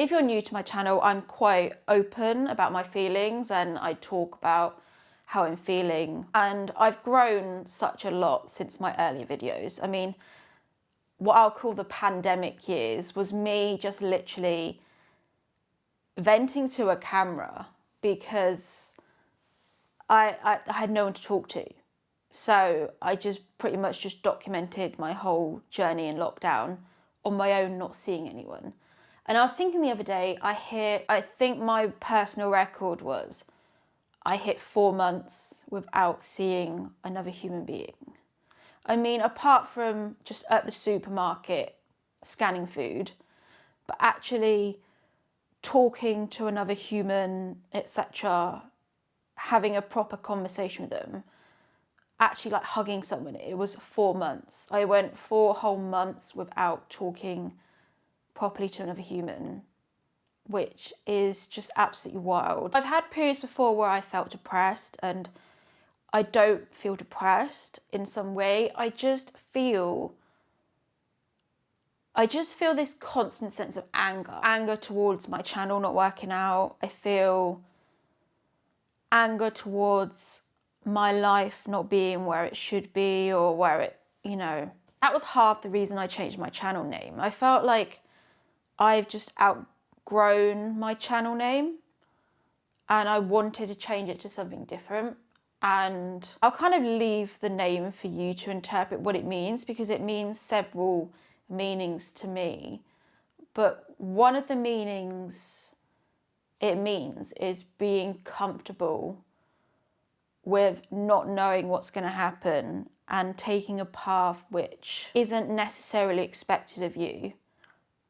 If you're new to my channel, I'm quite open about my feelings and I talk about how I'm feeling. And I've grown such a lot since my earlier videos. I mean, what I'll call the pandemic years was me just literally venting to a camera because I had no one to talk to. So I just pretty much just documented my whole journey in lockdown on my own, not seeing anyone. And I was thinking the other day, I think my personal record was I hit 4 months without seeing another human being. I mean, apart from just at the supermarket scanning food, but actually talking to another human, etc., having a proper conversation with them, actually like hugging someone, it was 4 months. I went 4 whole months without talking properly to another human, which is just absolutely wild. I've had periods before where I felt depressed, and I don't feel depressed in some way. I just feel this constant sense of anger towards my channel not working out. I feel anger towards my life not being where it should be, or where it, that was half the reason I changed my channel name. I felt like I've just outgrown my channel name and I wanted to change it to something different. And I'll kind of leave the name for you to interpret what it means, because it means several meanings to me. But one of the meanings it means is being comfortable with not knowing what's going to happen and taking a path which isn't necessarily expected of you,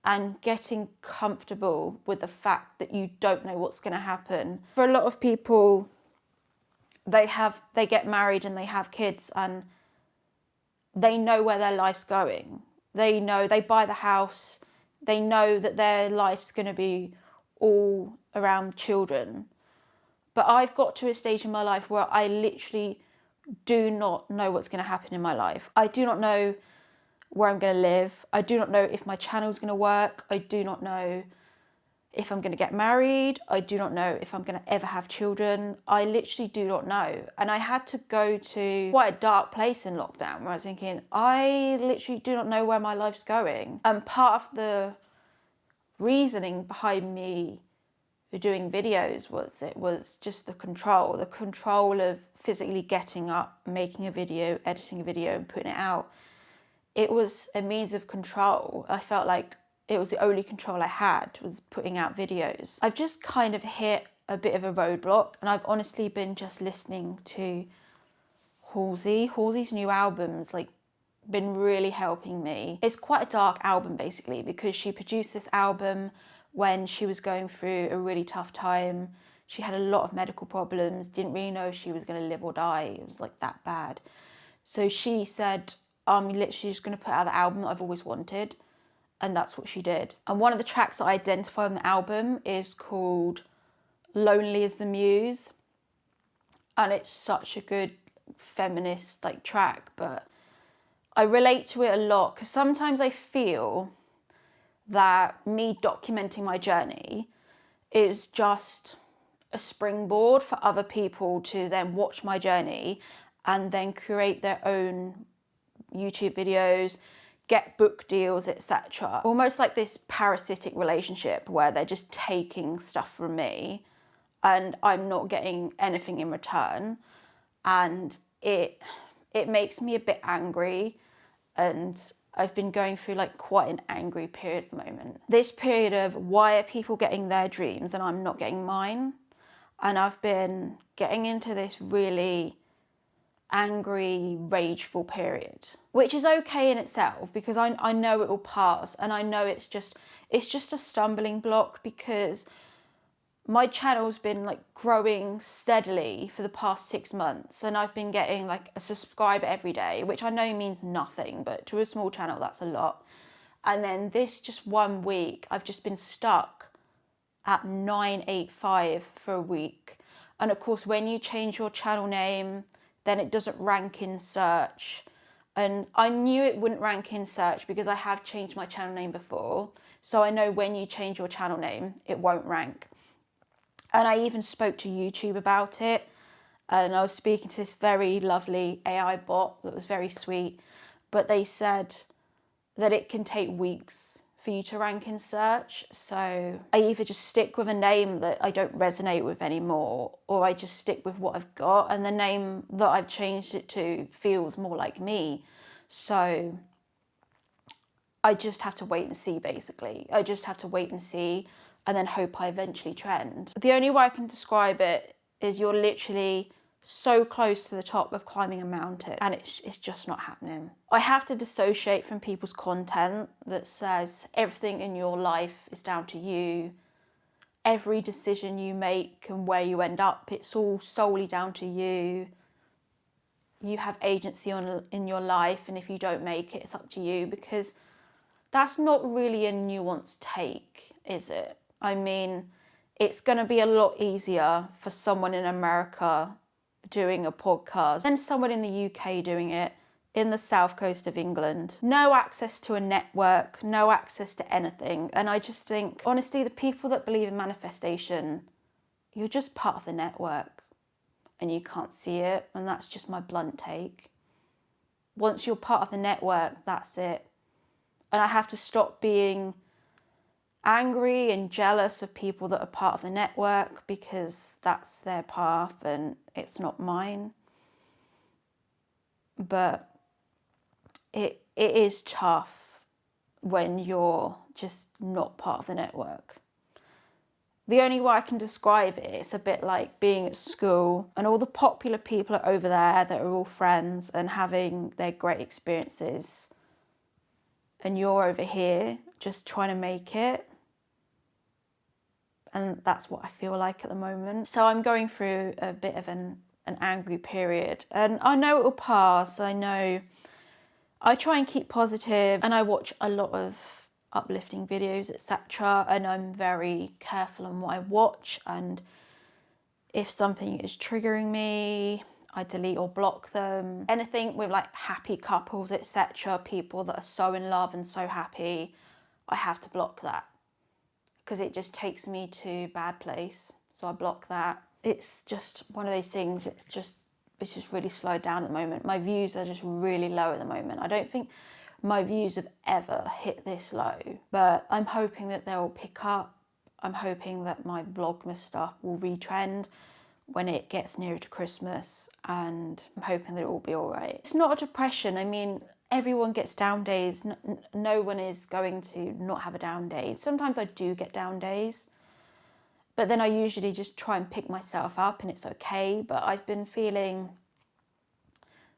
and getting comfortable with the fact that you don't know what's going to happen. For a lot of people, they get married and they have kids and they know where their life's going. They know, they buy the house, they know that their life's going to be all around children. But I've got to a stage in my life where I literally do not know what's going to happen in my life. I do not know where I'm going to live. I do not know if my channel's going to work. I do not know if I'm going to get married. I do not know if I'm going to ever have children. I literally do not know. And I had to go to quite a dark place in lockdown where I was thinking, I literally do not know where my life's going. And part of the reasoning behind me doing videos was just the control of physically getting up, making a video, editing a video and putting it out. It was a means of control. I felt like it was the only control I had, was putting out videos. I've just kind of hit a bit of a roadblock, and I've honestly been just listening to Halsey. Halsey's new album's been really helping me. It's quite a dark album basically, because she produced this album when she was going through a really tough time. She had a lot of medical problems, didn't really know if she was going to live or die. It was like that bad. So she said, I'm literally just going to put out the album that I've always wanted. And that's what she did. And one of the tracks that I identify on the album is called Lonely as the Muse. And it's such a good feminist track, but I relate to it a lot, because sometimes I feel that me documenting my journey is just a springboard for other people to then watch my journey and then create their own YouTube videos, get book deals, etc. Almost like this parasitic relationship where they're just taking stuff from me and I'm not getting anything in return. And it makes me a bit angry, and I've been going through quite an angry period at the moment. This period of why are people getting their dreams and I'm not getting mine? And I've been getting into this really angry, rageful period, which is okay in itself, because I know it will pass, and I know it's just a stumbling block, because my channel's been growing steadily for the past 6 months, and I've been getting a subscriber every day, which I know means nothing, but to a small channel that's a lot. And then this just 1 week, I've just been stuck at 985 for a week. And of course, when you change your channel name, then it doesn't rank in search. And I knew it wouldn't rank in search because I have changed my channel name before. So I know when you change your channel name, it won't rank. And I even spoke to YouTube about it. And I was speaking to this very lovely AI bot that was very sweet. But they said that it can take weeks for you to rank in search. So I either just stick with a name that I don't resonate with anymore, or I just stick with what I've got. And the name that I've changed it to feels more like me. So I just have to wait and see, basically. I just have to wait and see and then hope I eventually trend. The only way I can describe it is you're literally so close to the top of climbing a mountain and it's just not happening. I have to dissociate from people's content that says everything in your life is down to you. Every decision you make and where you end up, it's all solely down to you. You have agency in your life, and if you don't make it, it's up to you, because that's not really a nuanced take, is it? I mean, it's going to be a lot easier for someone in America doing a podcast than someone in the UK doing it in the south coast of England. No access to a network, no access to anything. And I just think, honestly, the people that believe in manifestation, you're just part of the network and you can't see it. And that's just my blunt take. Once you're part of the network, that's it. And I have to stop being angry and jealous of people that are part of the network, because that's their path and it's not mine. But it is tough when you're just not part of the network. The only way I can describe it, it's a bit like being at school and all the popular people are over there that are all friends and having their great experiences, and you're over here just trying to make it. And that's what I feel like at the moment. So I'm going through a bit of an angry period. And I know it will pass. I know I try and keep positive, and I watch a lot of uplifting videos, etc. And I'm very careful on what I watch. And if something is triggering me, I delete or block them. Anything with like happy couples, etc., people that are so in love and so happy, I have to block that, because it just takes me to a bad place. So I block that. It's just one of those things, it's just really slowed down at the moment. My views are just really low at the moment. I don't think my views have ever hit this low, but I'm hoping that they'll pick up. I'm hoping that my Vlogmas stuff will retrend when it gets nearer to Christmas, and I'm hoping that it will be all right. It's not a depression. I mean, everyone gets down days. No one is going to not have a down day. Sometimes I do get down days, but then I usually just try and pick myself up and it's okay. But I've been feeling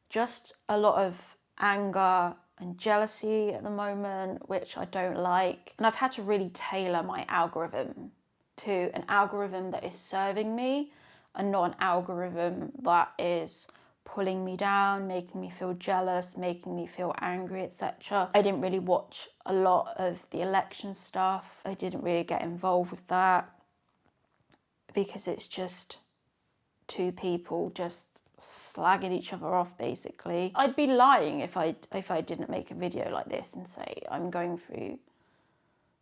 just a lot of anger and jealousy at the moment, which I don't like. And I've had to really tailor my algorithm to an algorithm that is serving me and not an algorithm that is pulling me down, making me feel jealous, making me feel angry, etc. I didn't really watch a lot of the election stuff. I didn't really get involved with that because it's just two people just slagging each other off, basically. I'd be lying if I didn't make a video like this and say I'm going through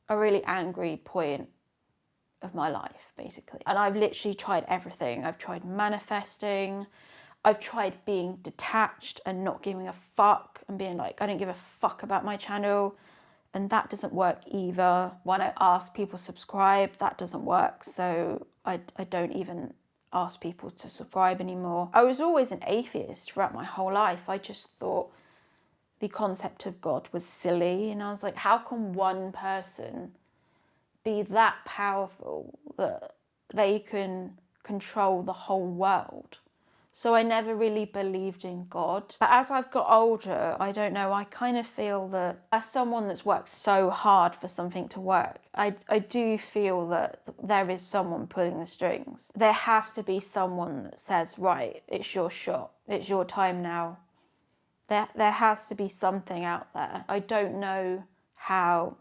a really angry point of my life, basically. And I've literally tried everything. I've tried manifesting. I've tried being detached and not giving a fuck and being like, I don't give a fuck about my channel. And that doesn't work either. When I ask people to subscribe, that doesn't work. So I don't even ask people to subscribe anymore. I was always an atheist throughout my whole life. I just thought the concept of God was silly. And I was like, how can one person be that powerful that they can control the whole world? So I never really believed in God. But as I've got older, I don't know, I kind of feel that as someone that's worked so hard for something to work, I do feel that there is someone pulling the strings. There has to be someone that says, right, it's your shot, it's your time now. There has to be something out there. I don't know how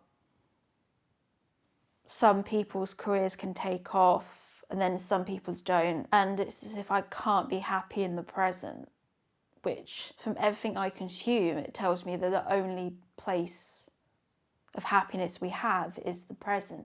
some people's careers can take off and then some people's don't. And it's as if I can't be happy in the present which from everything I consume, it tells me that the only place of happiness we have is the present.